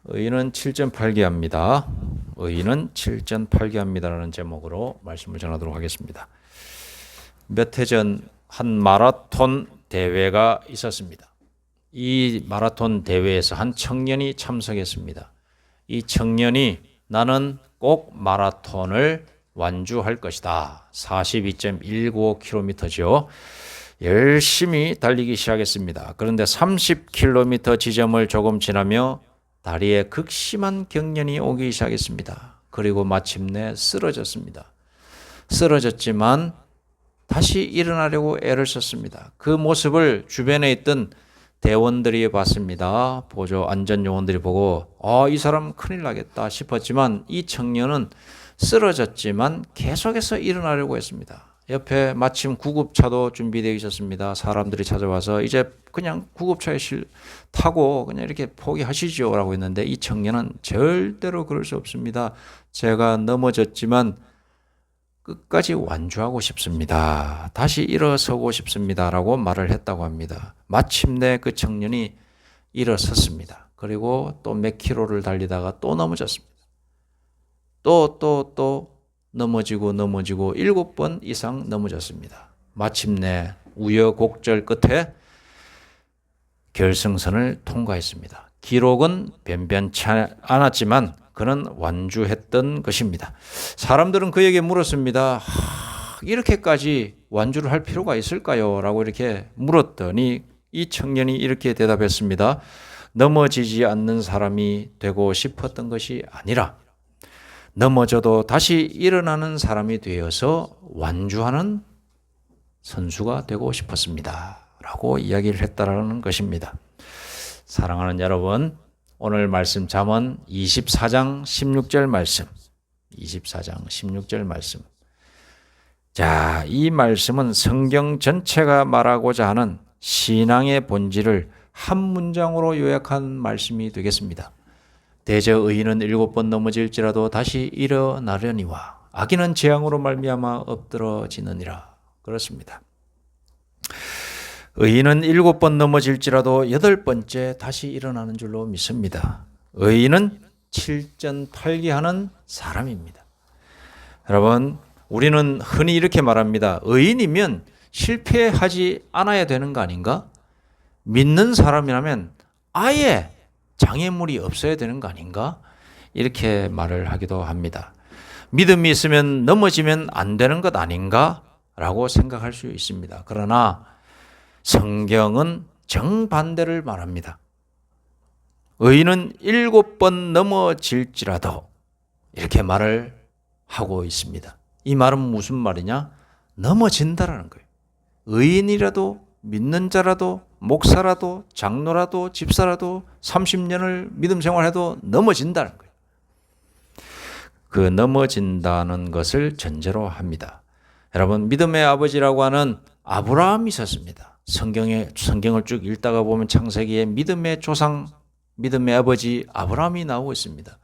의인은 7.8기합니다. 의인은 7.8기합니다라는 제목으로 말씀을 전하도록 하겠습니다. 몇 해 전 한 마라톤 대회가 있었습니다. 이 마라톤 대회에서 한 청년이 참석했습니다. 이 청년이 나는 꼭 마라톤을 완주할 것이다. 42.195km죠. 열심히 달리기 시작했습니다. 그런데 30km 지점을 조금 지나며 다리에 극심한 경련이 오기 시작했습니다. 그리고 마침내 쓰러졌습니다. 쓰러졌지만 다시 일어나려고 애를 썼습니다. 그 모습을 주변에 있던 대원들이 봤습니다. 보조 안전요원들이 보고 이 사람 큰일 나겠다 싶었지만 이 청년은 쓰러졌지만 계속해서 일어나려고 했습니다. 옆에 마침 구급차도 준비되어 있었습니다. 사람들이 찾아와서 이제 그냥 구급차에 타고 그냥 이렇게 포기하시죠 라고 했는데 이 청년은 절대로 그럴 수 없습니다. 제가 넘어졌지만 끝까지 완주하고 싶습니다. 다시 일어서고 싶습니다 라고 말을 했다고 합니다. 마침내 그 청년이 일어섰습니다. 그리고 또 몇 킬로를 달리다가 또 넘어졌습니다. 또 넘어지고 7번 이상 넘어졌습니다. 마침내 우여곡절 끝에 결승선을 통과했습니다. 기록은 변변치 않았지만 그는 완주했던 것입니다. 사람들은 그에게 물었습니다. 이렇게까지 완주를 할 필요가 있을까요? 라고 이렇게 물었더니 이 청년이 이렇게 대답했습니다. 넘어지지 않는 사람이 되고 싶었던 것이 아니라 넘어져도 다시 일어나는 사람이 되어서 완주하는 선수가 되고 싶었습니다. 라고 이야기를 했다라는 것입니다. 사랑하는 여러분, 오늘 말씀 잠언 24장 16절 말씀. 24장 16절 말씀. 자, 이 말씀은 성경 전체가 말하고자 하는 신앙의 본질을 한 문장으로 요약한 말씀이 되겠습니다. 대저 의인은 7번 넘어질지라도 다시 일어나려니와 악인은 재앙으로 말미암아 엎드러지느니라. 그렇습니다. 의인은 7번 넘어질지라도 8번째 다시 일어나는 줄로 믿습니다. 의인은 7.8기하는 사람입니다. 여러분, 우리는 흔히 이렇게 말합니다. 의인이면 실패하지 않아야 되는 거 아닌가? 믿는 사람이라면 아예 장애물이 없어야 되는 거 아닌가? 이렇게 말을 하기도 합니다. 믿음이 있으면 넘어지면 안 되는 것 아닌가? 라고 생각할 수 있습니다. 그러나 성경은 정반대를 말합니다. 의인은 7번 넘어질지라도 이렇게 말을 하고 있습니다. 이 말은 무슨 말이냐? 넘어진다라는 거예요. 의인이라도 믿는 자라도 목사라도 장로라도 집사라도 30년을 믿음 생활해도 넘어진다는 거예요. 그 넘어진다는 것을 전제로 합니다. 여러분, 믿음의 아버지라고 하는 아브라함이 있었습니다. 성경을 쭉 읽다가 보면 창세기에 믿음의 조상, 믿음의 아버지 아브라함이 나오고 있습니다.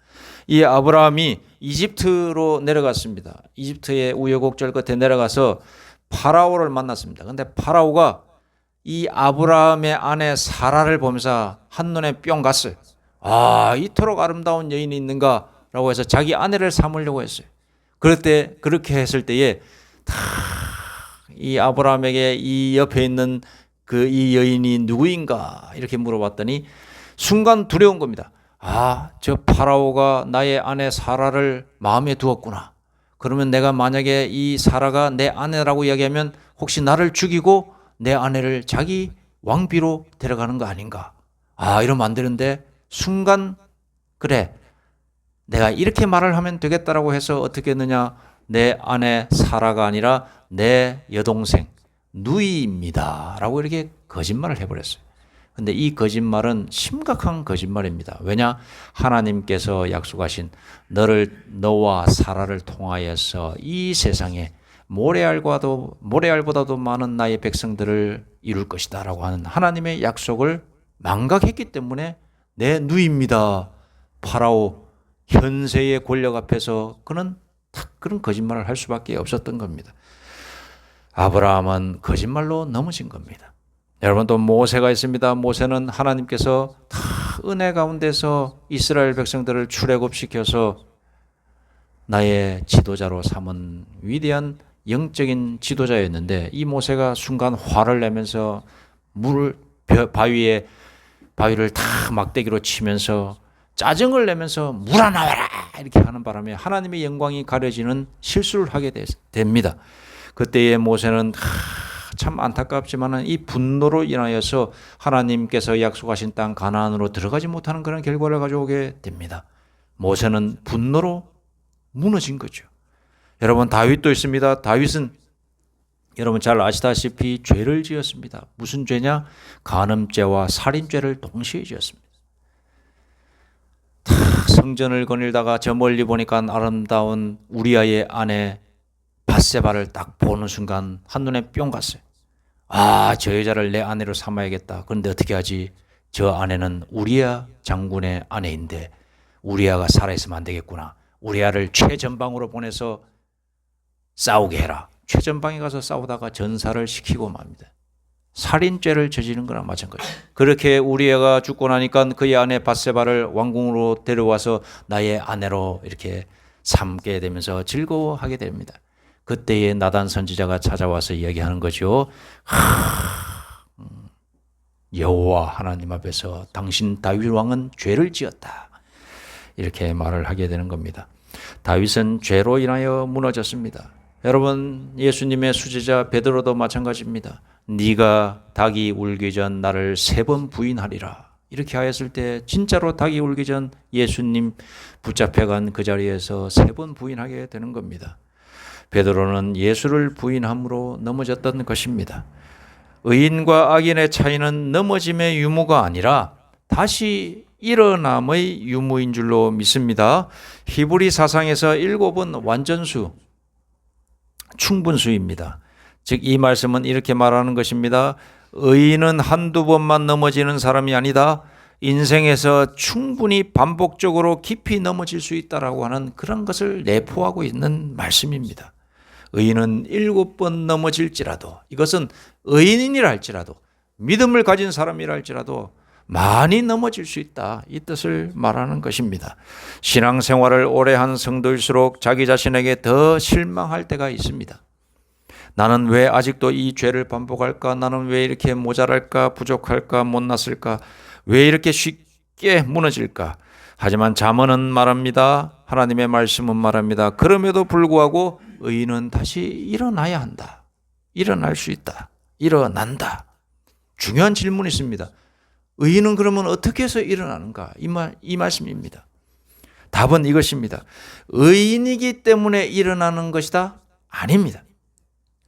이 아브라함이 이집트로 내려갔습니다. 이집트의 우여곡절 끝에 내려가서 파라오를 만났습니다. 그런데 파라오가 이 아브라함의 아내 사라를 보면서 한눈에 뿅 갔어요. 이토록 아름다운 여인이 있는가? 라고 해서 자기 아내를 삼으려고 했어요. 그렇게 했을 때에 이 아브라함에게 이 옆에 있는 이 여인이 누구인가? 이렇게 물어봤더니 순간 두려운 겁니다. 저 파라오가 나의 아내 사라를 마음에 두었구나. 그러면 내가 만약에 이 사라가 내 아내라고 이야기하면 혹시 나를 죽이고 내 아내를 자기 왕비로 데려가는 거 아닌가? 이러면 안 되는데 순간 그래 내가 이렇게 말을 하면 되겠다라고 해서 어떻게 했느냐? 내 아내 사라가 아니라 내 여동생 누이입니다 라고 이렇게 거짓말을 해버렸어요. 근데 이 거짓말은 심각한 거짓말입니다. 왜냐? 하나님께서 약속하신 너와 사라를 통하여서 이 세상에 모래알보다도 많은 나의 백성들을 이룰 것이다 라고 하는 하나님의 약속을 망각했기 때문에 내 누이입니다. 파라오 현세의 권력 앞에서 그는 그런 거짓말을 할 수밖에 없었던 겁니다. 아브라함은 거짓말로 넘어진 겁니다. 여러분, 또 모세가 있습니다. 모세는 하나님께서 다 은혜 가운데서 이스라엘 백성들을 출애굽시켜서 나의 지도자로 삼은 위대한 영적인 지도자였는데 이 모세가 순간 화를 내면서 바위를 다 막대기로 치면서 짜증을 내면서 물아 나와라 이렇게 하는 바람에 하나님의 영광이 가려지는 실수를 하게 됩니다. 그때의 모세는 참 안타깝지만 이 분노로 인하여서 하나님께서 약속하신 땅 가나안으로 들어가지 못하는 그런 결과를 가져오게 됩니다. 모세는 분노로 무너진 거죠. 여러분, 다윗도 있습니다. 다윗은 여러분 잘 아시다시피 죄를 지었습니다. 무슨 죄냐? 간음죄와 살인죄를 동시에 지었습니다. 성전을 거닐다가 저 멀리 보니까 아름다운 우리아의 아내 밧세바를 딱 보는 순간 한눈에 뿅 갔어요. 저 여자를 내 아내로 삼아야겠다. 그런데 어떻게 하지? 저 아내는 우리아 장군의 아내인데 우리아가 살아있으면 안 되겠구나. 우리아를 최전방으로 보내서 싸우게 해라. 최전방에 가서 싸우다가 전사를 시키고 맙니다. 살인죄를 저지른 거나 마찬가지예요. 그렇게 우리아가 죽고 나니까 그의 아내 밧세바를 왕궁으로 데려와서 나의 아내로 이렇게 삼게 되면서 즐거워하게 됩니다. 그때에 나단 선지자가 찾아와서 이야기하는 거죠. 여호와 하나님 앞에서 당신 다윗 왕은 죄를 지었다. 이렇게 말을 하게 되는 겁니다. 다윗은 죄로 인하여 무너졌습니다. 여러분, 예수님의 수제자 베드로도 마찬가지입니다. 네가 닭이 울기 전 나를 3번 부인하리라. 이렇게 하였을 때 진짜로 닭이 울기 전 예수님 붙잡혀간 그 자리에서 3번 부인하게 되는 겁니다. 베드로는 예수를 부인함으로 넘어졌던 것입니다. 의인과 악인의 차이는 넘어짐의 유무가 아니라 다시 일어남의 유무인 줄로 믿습니다. 히브리 사상에서 7은 완전수, 충분수입니다. 즉 이 말씀은 이렇게 말하는 것입니다. 의인은 한두 번만 넘어지는 사람이 아니다. 인생에서 충분히 반복적으로 깊이 넘어질 수 있다라고 하는 그런 것을 내포하고 있는 말씀입니다. 의인은 7번 넘어질지라도, 이것은 의인이라 할지라도, 믿음을 가진 사람이라 할지라도 많이 넘어질 수 있다, 이 뜻을 말하는 것입니다. 신앙생활을 오래 한 성도일수록 자기 자신에게 더 실망할 때가 있습니다. 나는 왜 아직도 이 죄를 반복할까? 나는 왜 이렇게 모자랄까? 부족할까? 못났을까? 왜 이렇게 쉽게 무너질까? 하지만 잠언은 말합니다. 하나님의 말씀은 말합니다. 그럼에도 불구하고 의인은 다시 일어나야 한다. 일어날 수 있다. 일어난다. 중요한 질문이 있습니다. 의인은 그러면 어떻게 해서 일어나는가? 이 말씀입니다. 답은 이것입니다. 의인이기 때문에 일어나는 것이다? 아닙니다.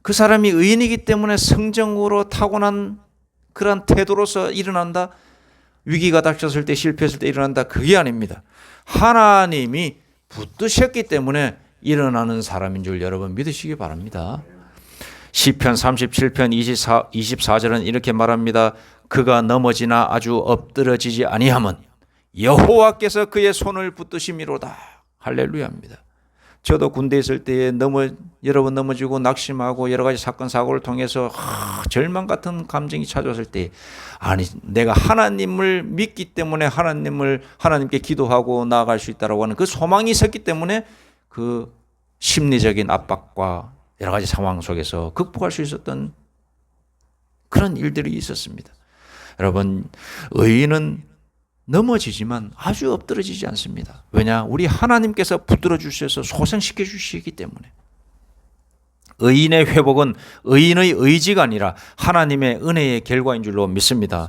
그 사람이 의인이기 때문에 성정으로 타고난 그런 태도로서 일어난다? 위기가 닥쳤을 때, 실패했을 때 일어난다? 그게 아닙니다. 하나님이 붙드셨기 때문에 일어나는 사람인 줄 여러분 믿으시기 바랍니다. 시편 37편 24절은 이렇게 말합니다. 그가 넘어지나 아주 엎드러지지 아니함은 여호와께서 그의 손을 붙드심이로다. 할렐루야입니다. 저도 군대에 있을 때에 여러 번 넘어지고 낙심하고 여러 가지 사건 사고를 통해서 절망 같은 감정이 찾아왔을 때, 아니 내가 하나님을 믿기 때문에 하나님께 기도하고 나아갈 수 있다라고 하는 그 소망이 있었기 때문에 그 심리적인 압박과 여러 가지 상황 속에서 극복할 수 있었던 그런 일들이 있었습니다. 여러분, 의인은 넘어지지만 아주 엎드러지지 않습니다. 왜냐? 우리 하나님께서 붙들어 주셔서 소생시켜 주시기 때문에. 의인의 회복은 의인의 의지가 아니라 하나님의 은혜의 결과인 줄로 믿습니다.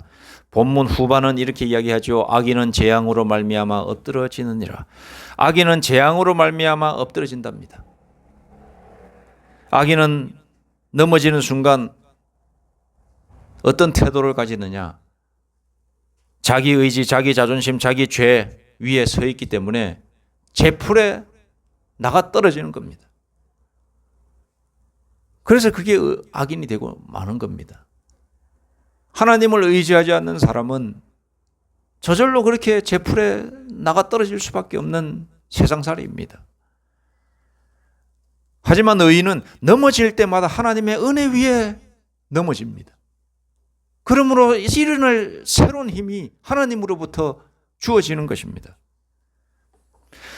본문 후반은 이렇게 이야기하죠. 악인은 재앙으로 말미암아 엎드러지느니라. 악인은 재앙으로 말미암아 엎드러진답니다. 악인은 넘어지는 순간 어떤 태도를 가지느냐? 자기 의지, 자기 자존심, 자기 죄 위에 서 있기 때문에 제풀에 나가 떨어지는 겁니다. 그래서 그게 악인이 되고 마는 겁니다. 하나님을 의지하지 않는 사람은 저절로 그렇게 제풀에 나가 떨어질 수밖에 없는 세상살이입니다. 하지만 의인은 넘어질 때마다 하나님의 은혜 위에 넘어집니다. 그러므로 일어날 새로운 힘이 하나님으로부터 주어지는 것입니다.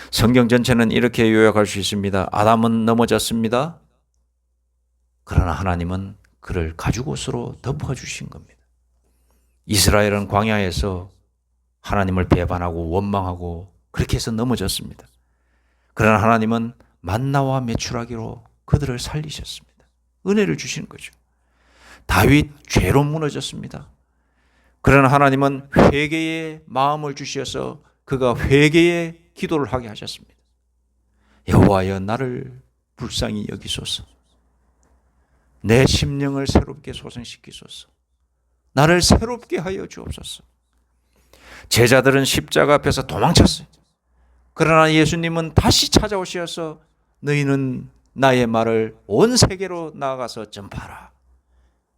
성경 전체는 이렇게 요약할 수 있습니다. 아담은 넘어졌습니다. 그러나 하나님은 그를 가죽옷으로 덮어주신 겁니다. 이스라엘은 광야에서 하나님을 배반하고 원망하고 그렇게 해서 넘어졌습니다. 그러나 하나님은 만나와 메추라기로 그들을 살리셨습니다. 은혜를 주시는 거죠. 다윗 죄로 무너졌습니다. 그러나 하나님은 회개의 마음을 주셔서 그가 회개의 기도를 하게 하셨습니다. 여호와여 나를 불쌍히 여기소서. 내 심령을 새롭게 소생시키소서. 나를 새롭게 하여 주옵소서. 제자들은 십자가 앞에서 도망쳤어요. 그러나 예수님은 다시 찾아오셔서 너희는 나의 말을 온 세계로 나아가서 전파하라.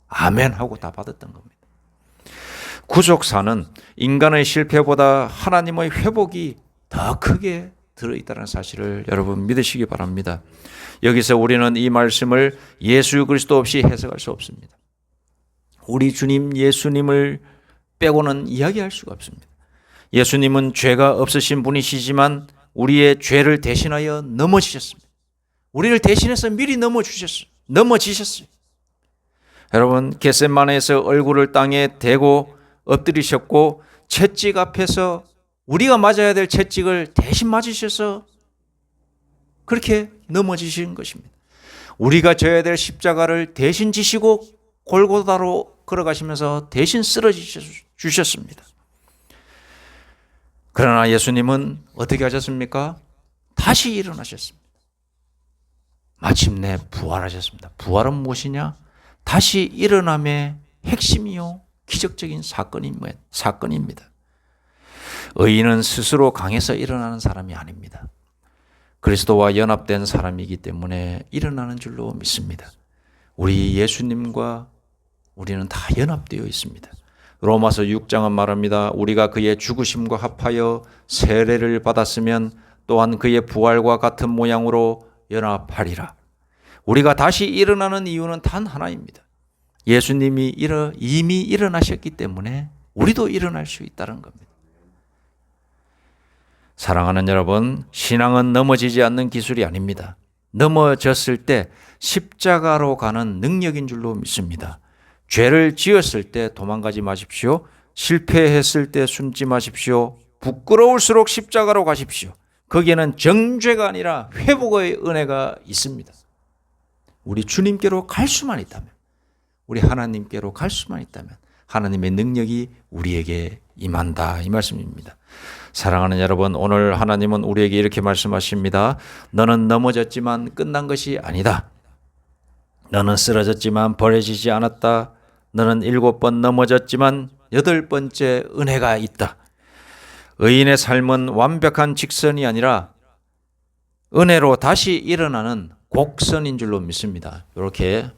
아멘 하고 다 받았던 겁니다. 구속사는 인간의 실패보다 하나님의 회복이 더 크게 들어있다는 사실을 여러분 믿으시기 바랍니다. 여기서 우리는 이 말씀을 예수 그리스도 없이 해석할 수 없습니다. 우리 주님 예수님을 빼고는 이야기할 수가 없습니다. 예수님은 죄가 없으신 분이시지만 우리의 죄를 대신하여 넘어지셨습니다. 우리를 대신해서 미리 넘어지셨어요. 여러분 겟세마네에서 얼굴을 땅에 대고 엎드리셨고 채찍 앞에서 우리가 맞아야 될 채찍을 대신 맞으셔서 그렇게 넘어지신 것입니다. 우리가 져야 될 십자가를 대신 지시고 골고다로 걸어가시면서 대신 쓰러져 주셨습니다. 그러나 예수님은 어떻게 하셨습니까? 다시 일어나셨습니다. 마침내 부활하셨습니다. 부활은 무엇이냐? 다시 일어남의 핵심이요 기적적인 사건입니다. 의인은 스스로 강해서 일어나는 사람이 아닙니다. 그리스도와 연합된 사람이기 때문에 일어나는 줄로 믿습니다. 우리 예수님과 우리는 다 연합되어 있습니다. 로마서 6장은 말합니다. 우리가 그의 죽으심과 합하여 세례를 받았으면 또한 그의 부활과 같은 모양으로 연합하리라. 우리가 다시 일어나는 이유는 단 하나입니다. 예수님이 이미 일어나셨기 때문에 우리도 일어날 수 있다는 겁니다. 사랑하는 여러분, 신앙은 넘어지지 않는 기술이 아닙니다. 넘어졌을 때 십자가로 가는 능력인 줄로 믿습니다. 죄를 지었을 때 도망가지 마십시오. 실패했을 때 숨지 마십시오. 부끄러울수록 십자가로 가십시오. 거기에는 정죄가 아니라 회복의 은혜가 있습니다. 우리 주님께로 갈 수만 있다면, 우리 하나님께로 갈 수만 있다면 하나님의 능력이 우리에게 임한다, 이 말씀입니다. 사랑하는 여러분, 오늘 하나님은 우리에게 이렇게 말씀하십니다. 너는 넘어졌지만 끝난 것이 아니다. 너는 쓰러졌지만 버려지지 않았다. 너는 7번 넘어졌지만 8번째 은혜가 있다. 의인의 삶은 완벽한 직선이 아니라 은혜로 다시 일어나는 곡선인 줄로 믿습니다. 이렇게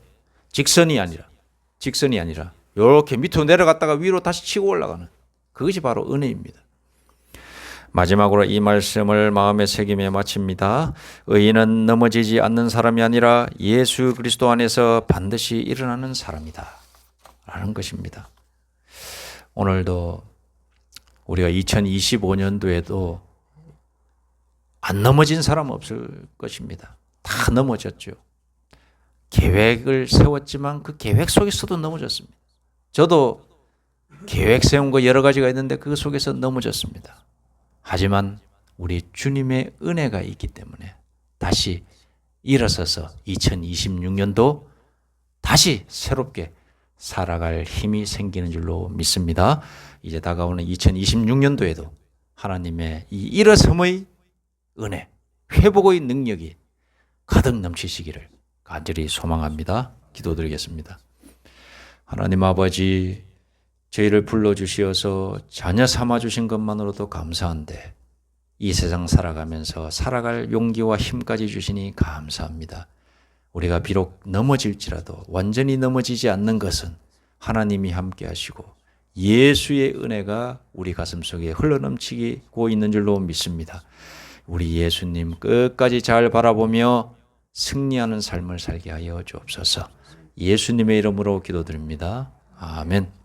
직선이 아니라 이렇게 밑으로 내려갔다가 위로 다시 치고 올라가는 그것이 바로 은혜입니다. 마지막으로 이 말씀을 마음에 새기며 마칩니다. 의인은 넘어지지 않는 사람이 아니라 예수 그리스도 안에서 반드시 일어나는 사람이다 라는 것입니다. 오늘도 우리가 2025년도에도 안 넘어진 사람 없을 것입니다. 다 넘어졌죠. 계획을 세웠지만 그 계획 속에서도 넘어졌습니다. 저도 계획 세운 거 여러 가지가 있는데 그 속에서 넘어졌습니다. 하지만 우리 주님의 은혜가 있기 때문에 다시 일어서서 2026년도 다시 새롭게 살아갈 힘이 생기는 줄로 믿습니다. 이제 다가오는 2026년도에도 하나님의 이 일어섬의 은혜, 회복의 능력이 가득 넘치시기를 간절히 소망합니다. 기도드리겠습니다. 하나님 아버지, 저희를 불러주시어서 자녀 삼아주신 것만으로도 감사한데 이 세상 살아가면서 살아갈 용기와 힘까지 주시니 감사합니다. 우리가 비록 넘어질지라도 완전히 넘어지지 않는 것은 하나님이 함께 하시고 예수의 은혜가 우리 가슴속에 흘러넘치고 있는 줄로 믿습니다. 우리 예수님 끝까지 잘 바라보며 승리하는 삶을 살게 하여 주옵소서. 예수님의 이름으로 기도드립니다. 아멘.